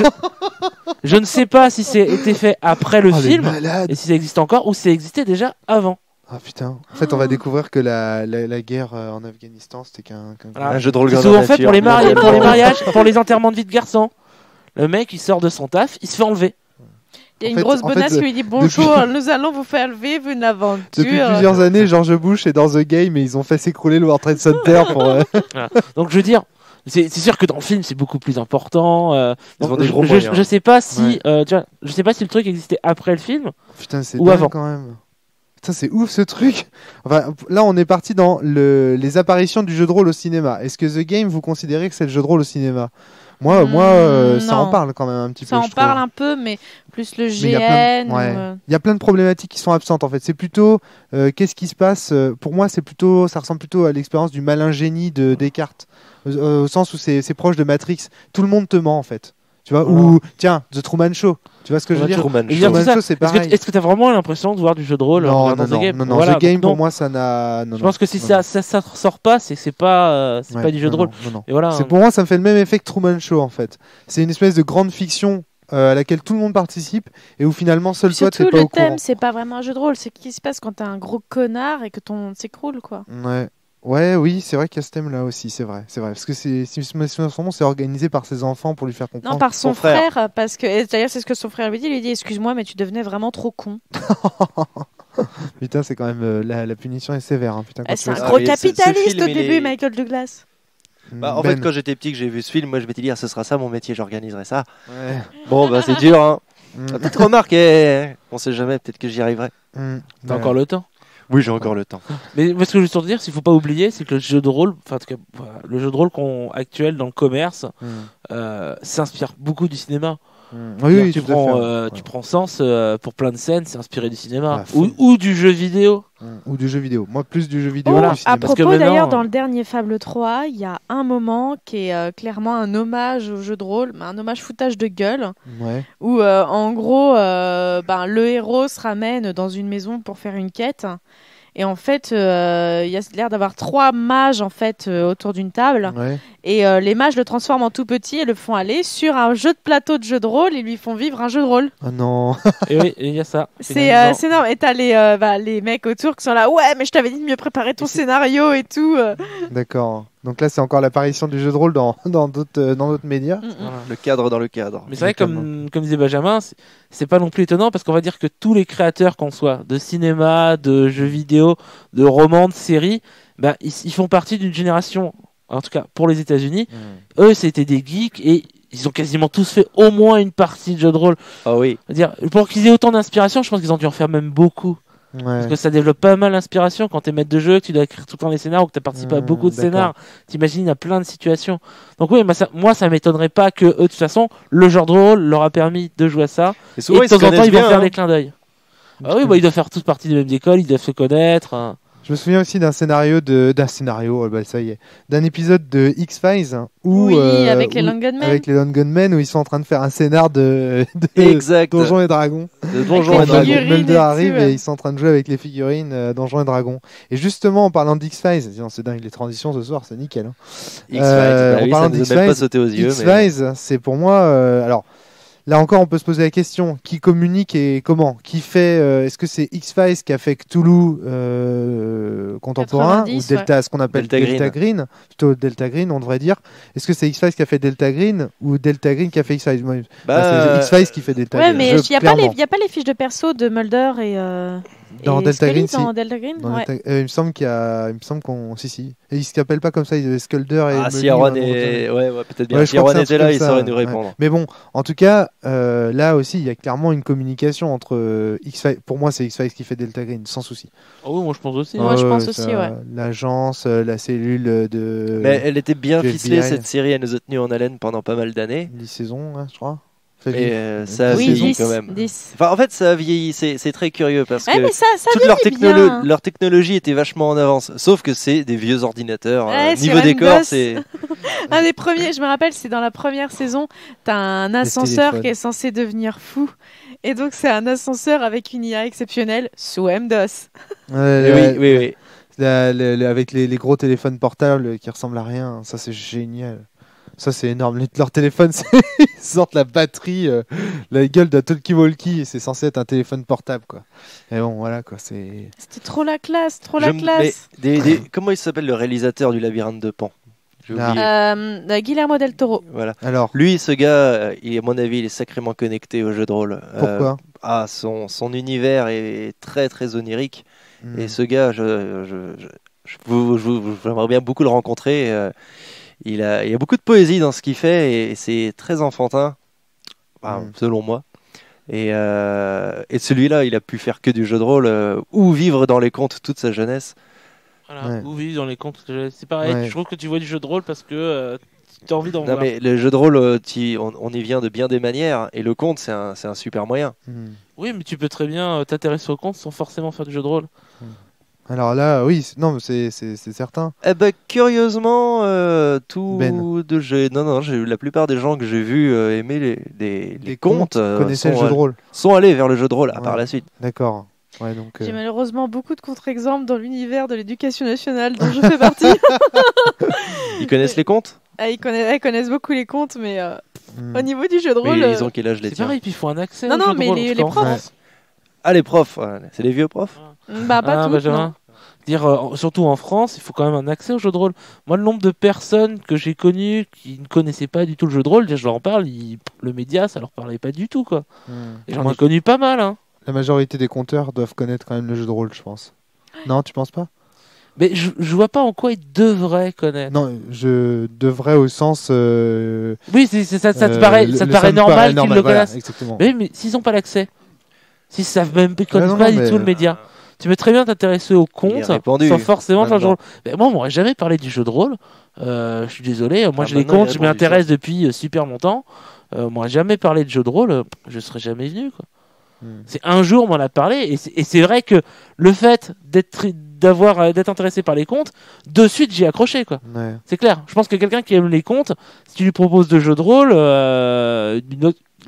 je ne sais pas si c'est été fait après le film et si ça existe encore ou si ça existait déjà avant. Ah putain. En fait, on va découvrir que la guerre en Afghanistan, c'était un jeu de rôle. C'est souvent fait pour les mariages, pour les enterrements de vie de garçons. Le mec, il sort de son taf, il se fait enlever. Il y a une grosse bonasse qui lui dit bonjour, nous allons vous faire lever une aventure. Depuis plusieurs années, George Bush est dans The Game et ils ont fait s'écrouler le World Trade Center pour. Voilà. Donc je veux dire, c'est sûr que dans le film c'est beaucoup plus important. Je sais pas si, je sais pas si le truc existait après le film. Putain, c'est ou avant quand même. Putain, c'est ouf ce truc. Enfin, là, on est parti dans les apparitions du jeu de rôle au cinéma. Est-ce que The Game, vous considérez que c'est le jeu de rôle au cinéma? Moi, ça en parle quand même un petit peu. Ça en parle un peu, mais plus le GN. Il y a plein de problématiques qui sont absentes en fait. C'est plutôt qu'est-ce qui se passe. Pour moi, ça ressemble plutôt à l'expérience du malin génie de Descartes, au sens où c'est proche de Matrix. Tout le monde te ment en fait. Tu vois, ou tiens, The Truman Show. Tu vois ce que je veux dire? Truman Show, c'est pareil. Est-ce que tu as vraiment l'impression de voir du jeu de rôle dans The Game? Non, The Game pour moi ça n'a. Je pense que si ça ressort pas, c'est pas du jeu de rôle. Et voilà. Pour moi, ça me fait le même effet que Truman Show en fait. C'est une espèce de grande fiction à laquelle tout le monde participe et où finalement seul toi t'es pas au courant. Surtout le thème, c'est pas vraiment un jeu de rôle, c'est ce qui se passe quand t'es un gros connard et que ton monde s'écroule quoi. Oui, c'est vrai qu'il y a ce thème-là aussi, c'est vrai. Parce que c'est organisé par ses enfants pour lui faire comprendre. Non, par son frère, parce que d'ailleurs c'est ce que son frère lui dit. Il lui dit excuse-moi, mais tu devenais vraiment trop con. Putain, c'est quand même la punition est sévère. Hein, putain, c'est un gros capitaliste au début, Michael Douglas. En fait, quand j'étais petit, que j'ai vu ce film, moi je m'étais dit ce sera ça mon métier, j'organiserai ça. Ouais. Bon, c'est dur. Hein. Peut-être remarquer, on sait jamais, peut-être que j'y arriverai. T'as encore le temps. Oui, j'ai encore le temps. Mais ce que je veux surtout dire, c'est qu'il ne faut pas oublier, c'est que le jeu de rôle, le jeu de rôle actuel dans le commerce s'inspire beaucoup du cinéma. Oui, tu prends Sens pour plein de scènes, c'est inspiré du cinéma ou du jeu vidéo. Ou du jeu vidéo. Moi, plus du jeu vidéo. À propos, d'ailleurs, dans le dernier Fable 3, il y a un moment qui est clairement un hommage au jeu de rôle, mais un hommage foutage de gueule, où en gros, le héros se ramène dans une maison pour faire une quête. Et en fait, il y a l'air d'avoir 3 mages en fait autour d'une table. Et les mages le transforment en tout petit et le font aller sur un jeu de plateau de jeu de rôle. Ils lui font vivre un jeu de rôle. Ah non. Et oui, il y a ça. C'est énorme. Et t'as les mecs autour qui sont là. Ouais, mais je t'avais dit de mieux préparer ton scénario et tout. D'accord. Donc là, c'est encore l'apparition du jeu de rôle dans d'autres médias. Le cadre dans le cadre. Mais c'est vrai, comme disait Benjamin, c'est pas non plus étonnant parce qu'on va dire que tous les créateurs qu'on soit, de cinéma, de jeux vidéo, de romans, de séries, ils font partie d'une génération, en tout cas pour les États-Unis. Eux, c'était des geeks et ils ont quasiment tous fait au moins une partie de jeu de rôle. Ah oui. Pour qu'ils aient autant d'inspiration, je pense qu'ils ont dû en faire même beaucoup. Ouais. Parce que ça développe pas mal l'inspiration quand t'es maître de jeu, que tu dois écrire tout le temps les scénars ou que t'as participé à beaucoup de scénars. T'imagines, il y a plein de situations. Donc oui, moi ça m'étonnerait pas que eux, de toute façon, le genre de rôle leur a permis de jouer à ça. Et de temps en temps, ils vont faire des clins d'œil. Ah oui, ils doivent faire tous partie des mêmes écoles, ils doivent se connaître. Je me souviens aussi d'un épisode de X-Files où avec les Long Gunmen où ils sont en train de faire un scénar de Donjons et Dragons. Mulder arrive et ils sont en train de jouer avec les figurines Donjons et Dragons. Et justement en parlant d'X-Files, c'est dingue les transitions ce soir, c'est nickel. En parlant d'X-Files, X-Files, c'est pour moi alors. Là encore, on peut se poser la question qui communique et comment. Qui fait Est-ce que c'est X-Files qui a fait Cthulhu contemporain ou Delta, ce qu'on appelle Delta Green, plutôt Delta Green, on devrait dire. Est-ce que c'est X-Files qui a fait Delta Green ou Delta Green qui a fait X-Files? C'est X-Files qui fait Delta Green. Ouais, mais il n'y a pas les fiches de perso de Mulder et. Dans Delta Green, dans Delta Green, il me semble qu'on, si. Et ils s'appellent pas comme ça, ils Skulder et. Ah, si Aaron est, peut-être bien. Si Aaron était là, il saurait nous répondre. Mais bon, en tout cas, là aussi, il y a clairement une communication entre X-Files. Pour moi, c'est X-Files qui fait Delta Green, sans souci. Oh oui, moi je pense aussi. Moi je pense aussi, ouais. L'agence, la cellule de. Mais elle était bien ficelée cette série, elle nous a tenus en haleine pendant pas mal d'années. 10 saisons, je crois. Et ça a vieilli quand même. 10. Enfin, en fait, ça a vieilli. C'est très curieux parce que mais ça toute leur technologie était vachement en avance. Sauf que c'est des vieux ordinateurs. Niveau décor, c'est. Un des premiers, je me rappelle, c'est dans la première saison, t'as un ascenseur qui est censé devenir fou. Et donc, c'est un ascenseur avec une IA exceptionnelle sous MS-DOS. Oui. Avec les gros téléphones portables qui ressemblent à rien. Ça, c'est génial. Ça, c'est énorme. Leur téléphone, ils sortent la batterie, la gueule d'un talkie-walkie, et c'est censé être un téléphone portable, quoi. Et bon, voilà, quoi. C'était trop la classe, Comment il s'appelle le réalisateur du Labyrinthe de Pan? Guillermo del Toro. Voilà. Alors, lui, ce gars, à mon avis, il est sacrément connecté au jeu de rôle. Pourquoi son univers est très, très onirique. Et ce gars, j'aimerais bien beaucoup le rencontrer. Il y a beaucoup de poésie dans ce qu'il fait et c'est très enfantin, selon moi. Et celui-là, il a pu faire que du jeu de rôle ou vivre dans les contes toute sa jeunesse. Voilà, ou vivre dans les contes. C'est pareil, je trouve que tu vois du jeu de rôle parce que tu as envie d'en voir. Non, mais le jeu de rôle, on y vient de bien des manières et le conte, c'est un super moyen. Oui, mais tu peux très bien t'intéresser au conte sans forcément faire du jeu de rôle. Alors là, oui, non, c'est certain. Eh ben, curieusement, la plupart des gens que j'ai vus aimer les contes connaissaient le jeu de rôle. Sont allés vers le jeu de rôle par la suite. D'accord. Ouais, donc, j'ai malheureusement beaucoup de contre-exemples dans l'univers de l'éducation nationale dont je fais partie. Ils connaissent les contes? Ils connaissent beaucoup les contes, mais au niveau du jeu de rôle. Ils ont quel âge les tiens? C'est pareil, puis il faut un accès. Non, mais les profs. Ouais. Ah, les profs, c'est les vieux profs? Pas tous. Surtout en France, il faut quand même un accès au jeu de rôle. Moi, le nombre de personnes que j'ai connues qui ne connaissaient pas du tout le jeu de rôle, je leur en parle, le média, ça leur parlait pas du tout, quoi. Et j'en ai connu pas mal, hein. La majorité des compteurs doivent connaître quand même le jeu de rôle, je pense. Non, tu penses pas? Mais je vois pas en quoi ils devraient connaître. Non, je devrais au sens. Oui, ça te paraît normal qu'ils le connaissent. Exactement. Mais s'ils n'ont pas l'accès, s'ils savent même connaissent pas du tout le média. Tu peux très bien t'intéresser au conte sans forcément faire le jeu de rôle. Mais moi, on m'aurait jamais parlé du jeu de rôle. Je suis désolé. Moi, les contes, je m'y intéresse depuis super longtemps. On m'aurait jamais parlé de jeu de rôle. Je serais jamais venu, quoi. C'est un jour, on m'en a parlé. Et c'est vrai que le fait d'être intéressé par les contes, de suite, j'y ai accroché, quoi. Ouais. C'est clair. Je pense que quelqu'un qui aime les contes, si tu lui proposes de jeux de rôle,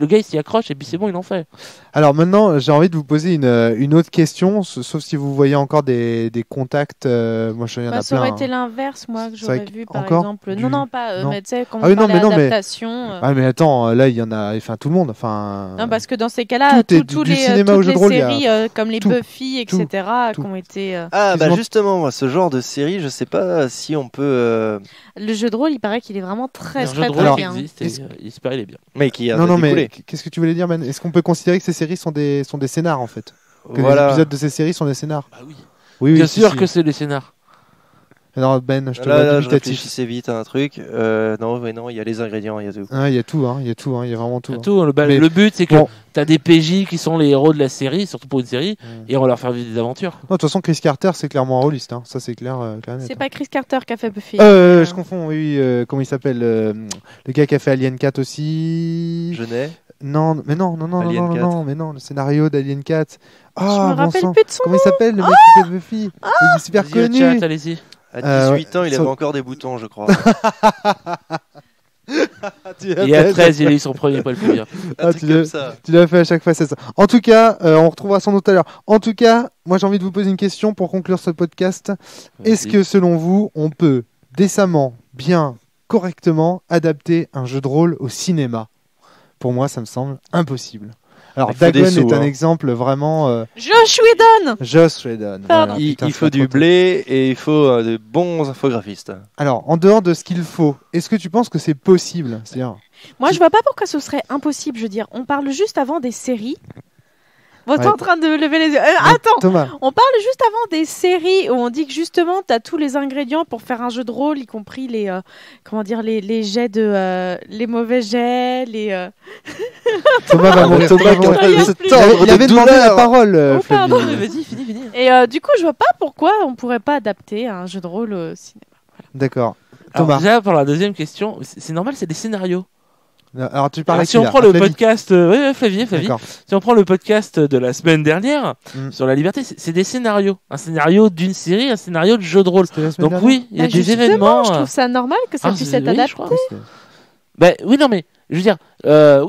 le gars il s'y accroche et puis c'est bon, il en fait. Alors maintenant, j'ai envie de vous poser une autre question, sauf si vous voyez encore des contacts. Moi, il y en a plein. Ça aurait été l'inverse, moi, que j'aurais vu par exemple. Non, pas. Non. Mais tu sais, quand on parle d'adaptation. Ah, mais attends, là, il y en a. Enfin, tout le monde. Non, parce que dans ces cas-là, toutes les séries comme les Buffy, etc., qui ont été. Justement, moi, ce genre de série, je sais pas si on peut. Le jeu de rôle, il paraît qu'il est vraiment très bien. Il se paraît, il est bien. Mais qui a mais qu'est-ce que tu voulais dire, Ben? Est-ce qu'on peut considérer que ces séries sont des scénars, en fait? Que les épisodes de ces séries sont des scénars? Oui, bien sûr que c'est des scénars. Alors Ben, je te là, vois je réfléchissais vite à un truc. Non, il y a les ingrédients, il y a tout. Il y a tout, il y a vraiment tout. Le but, c'est que t'as des PJ qui sont les héros de la série, surtout pour une série, et on va leur faire vivre des aventures. De toute façon, Chris Carter, c'est clairement un rôliste, ça c'est clair. C'est pas Chris Carter qui a fait Buffy. Je confonds, oui. Comment il s'appelle le gars qui a fait Alien 4 aussi. Genet. Non, le scénario d'Alien 4. Je me rappelle plus de son Comment il s'appelle le mec qui fait Buffy? Il est super connu. Allez-y. À 18 ans, il avait encore des boutons, je crois. Et à 13, il a eu son premier poil pubien. Tu l'as fait à chaque fois, c'est ça. En tout cas, on retrouvera son nom tout à l'heure. En tout cas, moi j'ai envie de vous poser une question pour conclure ce podcast. Est-ce que selon vous, on peut décemment, bien, correctement adapter un jeu de rôle au cinéma? Pour moi, ça me semble impossible. Alors, Dagon est un exemple vraiment... Joss Whedon. Voilà, il faut du blé et il faut de bons infographistes. Alors, en dehors de ce qu'il faut, est-ce que tu penses que c'est possible? Moi, je vois pas pourquoi ce serait impossible. Je veux dire, on parle juste avant des séries. T'es en train de lever les yeux. Attends, Thomas. On parle juste avant des séries où on dit que justement, tu as tous les ingrédients pour faire un jeu de rôle, y compris les jets les mauvais jets, les... Thomas va mourir. Il avait demandé la parole. Pardon, mais vas-y, finis. Et du coup, je vois pas pourquoi on pourrait pas adapter un jeu de rôle au cinéma. Voilà. D'accord. Thomas. Alors, déjà, pour la deuxième question, c'est normal, c'est des scénarios. Alors tu parles si on prend le podcast, Flavie. Si on prend le podcast de la semaine dernière sur la liberté, c'est des scénarios, un scénario d'une série, un scénario de jeu de rôle. Donc oui, il y a des événements. Je trouve ça normal que ça puisse être adapté. Oui, non, mais je veux dire, ça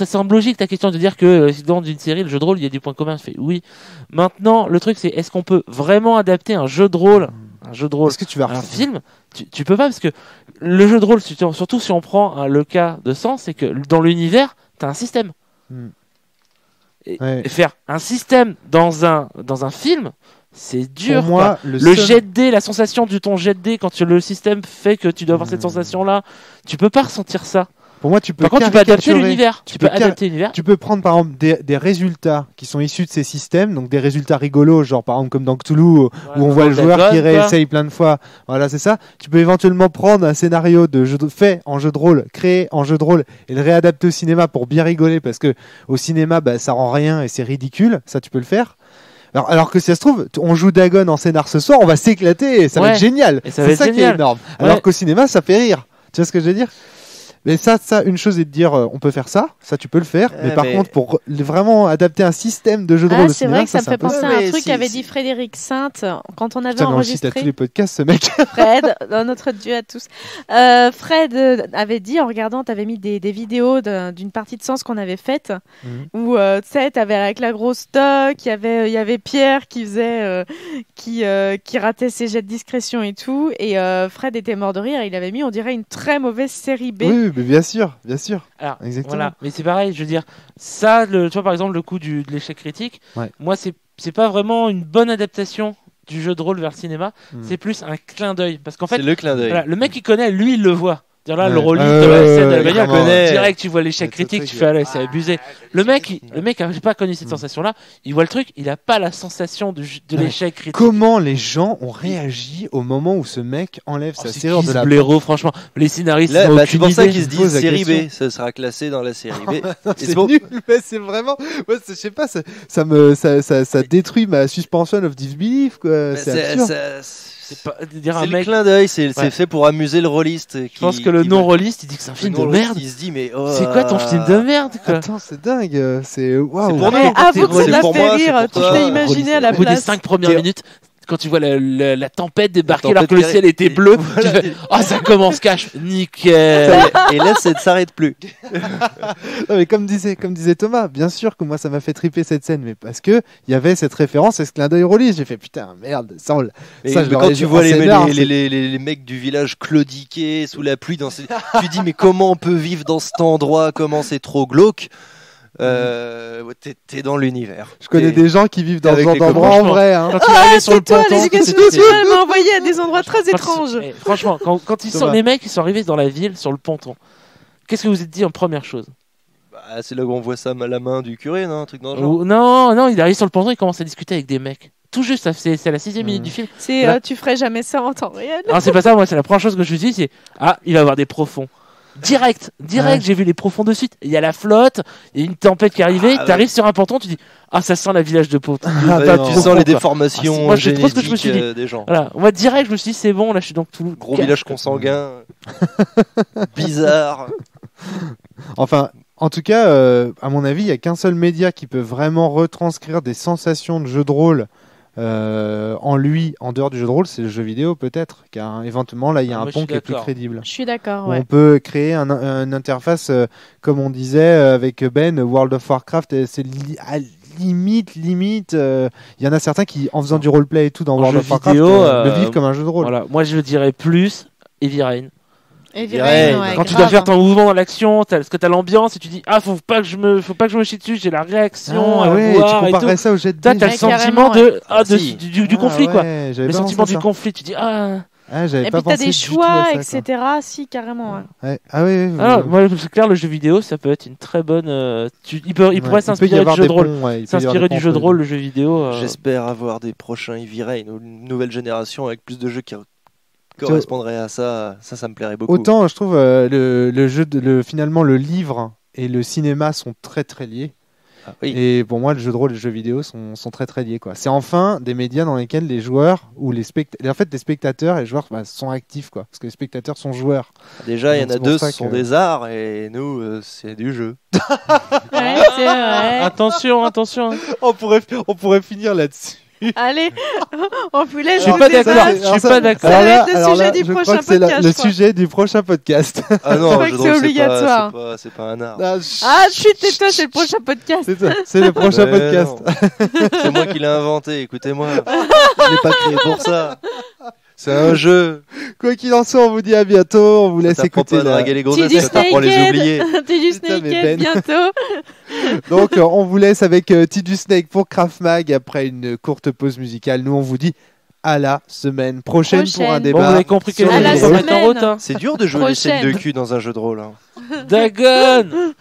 semble logique ta question de dire que dans une série, le jeu de rôle, il y a du point commun. Je fais oui. Maintenant, le truc, c'est est-ce qu'on peut vraiment adapter un jeu de rôle? Est-ce que tu vas un film? Tu peux pas, parce que le jeu de rôle, surtout si on prend le cas de Sens, c'est que dans l'univers, tu as un système. Et faire un système dans un film, c'est dur. Pour moi, le jet de dés, la sensation de ton jet de dés, quand le système fait que tu dois avoir cette sensation-là, tu peux pas ressentir ça. Pour moi, tu peux adapter l'univers. Tu peux adapter l'univers. Tu peux prendre par exemple des résultats qui sont issus de ces systèmes, donc des résultats rigolos, genre par exemple comme dans Cthulhu, où on voit le joueur qui réessaye plein de fois. Voilà, c'est ça. Tu peux éventuellement prendre un scénario fait en jeu de rôle, créé en jeu de rôle, et le réadapter au cinéma pour bien rigoler, parce que au cinéma, ça rend rien et c'est ridicule. Ça, tu peux le faire. Alors que si ça se trouve, on joue Dagon en scénar ce soir, on va s'éclater et ça va être génial. C'est ça qui est énorme. Alors qu'au cinéma, ça fait rire. Tu vois ce que je veux dire? Mais ça, une chose est de dire on peut faire ça tu peux le faire, mais par contre pour vraiment adapter un système de jeu de rôle au cinéma, c'est vrai que ça me fait penser à un truc qu'avait dit Frédéric Sainte quand on avait enregistré. On tous les podcasts, ce mec. Fred, notre dieu à tous. Fred avait dit en regardant, t'avais mis des vidéos d'une partie de Sens qu'on avait faite, où tu sais, t'avais avec la grosse toque, il y avait Pierre qui faisait, qui ratait ses jets de discrétion et tout, et Fred était mort de rire. Il avait mis, on dirait, une très mauvaise série B. Oui, mais bien sûr. Alors, voilà, mais c'est pareil, je veux dire, ça, tu vois par exemple le coup de l'échec critique, moi c'est pas vraiment une bonne adaptation du jeu de rôle vers le cinéma, c'est plus un clin d'œil, parce qu'en fait, c'est le clin d'œil. Voilà, le mec il connaît, lui il le voit. Là, le rôliste de la scène de la bagnole, direct, tu vois l'échec critique, tu fais, allez, c'est abusé. Le mec n'a pas connu cette sensation-là, il voit le truc, il n'a pas la sensation de l'échec critique. Comment les gens ont réagi au moment où ce mec enlève sa serrure de la blaireau, franchement, les scénaristes, c'est pour ça qu'ils se disent série B, ça sera classé dans la série B. C'est nul, mais c'est vraiment, moi, je sais pas, ça détruit ma suspension of disbelief, quoi. C'est absurde. C'est le clin d'œil, c'est fait pour amuser le rôliste. Je pense que le non-rôliste, il dit que c'est un film de merde. Il se dit, mais c'est quoi ton film de merde, quoi? Attends, c'est dingue. C'est waouh. C'est pour nous. Avoue que ça l'a fait rire. Tu t'es imaginé à la place. Au bout des 5 premières minutes, quand tu vois la tempête débarquer alors que le ciel était bleu, tu fais ça commence cash, nickel. Et là, ça ne s'arrête plus. Non, mais comme disait Thomas, bien sûr que moi ça m'a fait triper cette scène, mais parce que il y avait cette référence et ce clin d'œil rôliste. J'ai fait putain merde, ça quand tu vois les mecs du village claudiquer sous la pluie, tu dis mais comment on peut vivre dans cet endroit, comment c'est trop glauque. T'es dans l'univers. Je connais des gens qui vivent dans ce genre d'endroit en vrai. Hein. C'est toi, l'éducation nationale m'a envoyé à des endroits très étranges. Franchement, quand les mecs sont arrivés dans la ville sur le ponton, qu'est-ce que vous êtes dit en première chose? C'est là où on voit ça à la main du curé, non? Un truc dans le genre. Non, il arrive sur le ponton, il commence à discuter avec des mecs. tout juste, c'est la 6e minute du film. C'est tu ferais jamais ça en temps réel. Non, c'est pas ça, moi, c'est la première chose que je me suis dit, c'est il va y avoir des profonds. Direct, j'ai vu les profonds de suite. Il y a la flotte, il y a une tempête qui est arrivée, t'arrives sur un ponton, tu dis ça sent la village de Pau. Tu sens les déformations moi, c'est trop ce que je me suis dit. Des gens. Voilà. Moi direct, je me suis dit c'est bon, là je suis donc tout gros village consanguin. Bizarre. Enfin, en tout cas, à mon avis, il y a qu'un seul média qui peut vraiment retranscrire des sensations de jeu de rôle en dehors du jeu de rôle, c'est le jeu vidéo peut-être, car éventuellement là il y a un pont qui est plus crédible. Je suis d'accord. Ouais. On peut créer une interface, comme on disait avec Ben, World of Warcraft, c'est limite. Il y en a certains qui, en faisant du roleplay et tout dans World of Warcraft, le vivent comme un jeu de rôle. Voilà. Moi je dirais plus Heavy Rain. Quand tu dois faire ton mouvement dans l'action, parce que t'as l'ambiance et tu dis faut pas que je me chie dessus, j'ai la réaction à voir tu comparais ça au jet de dés. T'as le sentiment du conflit quoi. Le sentiment du conflit, tu dis j'avais et pas puis t'as pensé des choix, à ça, etc. Si carrément. Ouais. Moi c'est clair, le jeu vidéo ça peut être une très bonne. Il pourrait s'inspirer du jeu de rôle. S'inspirer du jeu de rôle, le jeu vidéo. J'espère avoir des prochains Heavy Rain ou une nouvelle génération avec plus de jeux qui correspondrait à ça me plairait beaucoup. Autant je trouve finalement le livre et le cinéma sont très très liés. Et pour moi le jeu de rôle et le jeu vidéo sont très très liés quoi. C'est enfin des médias dans lesquels les joueurs ou les spectateurs et les joueurs sont actifs quoi, parce que les spectateurs sont joueurs. Déjà il y en a deux qui sont des arts et nous c'est du jeu. Ouais, c'est vrai. Attention. On pourrait finir là-dessus. Allez, on vous laisse. Je suis pas d'accord. Ça va être le sujet du prochain podcast. Le sujet du prochain podcast. Ah non, je crois que c'est obligatoire. C'est pas un art. Chut, tais-toi, c'est le prochain podcast. C'est le prochain podcast. C'est moi qui l'ai inventé, écoutez-moi. Je l'ai pas créé pour ça. C'est un jeu. Quoi qu'il en soit, on vous dit à bientôt. On vous laisse écouter. Pas draguer les gonzesses, ça t'apprend à les oublier. Tidus Naked, bientôt. Donc, on vous laisse avec Tidus Snake pour Craft Mag après une courte pause musicale. Nous, on vous dit à la semaine prochaine pour un débat. Bon, vous avez compris que la C'est dur de jouer les scènes de cul dans un jeu de rôle. Dagon.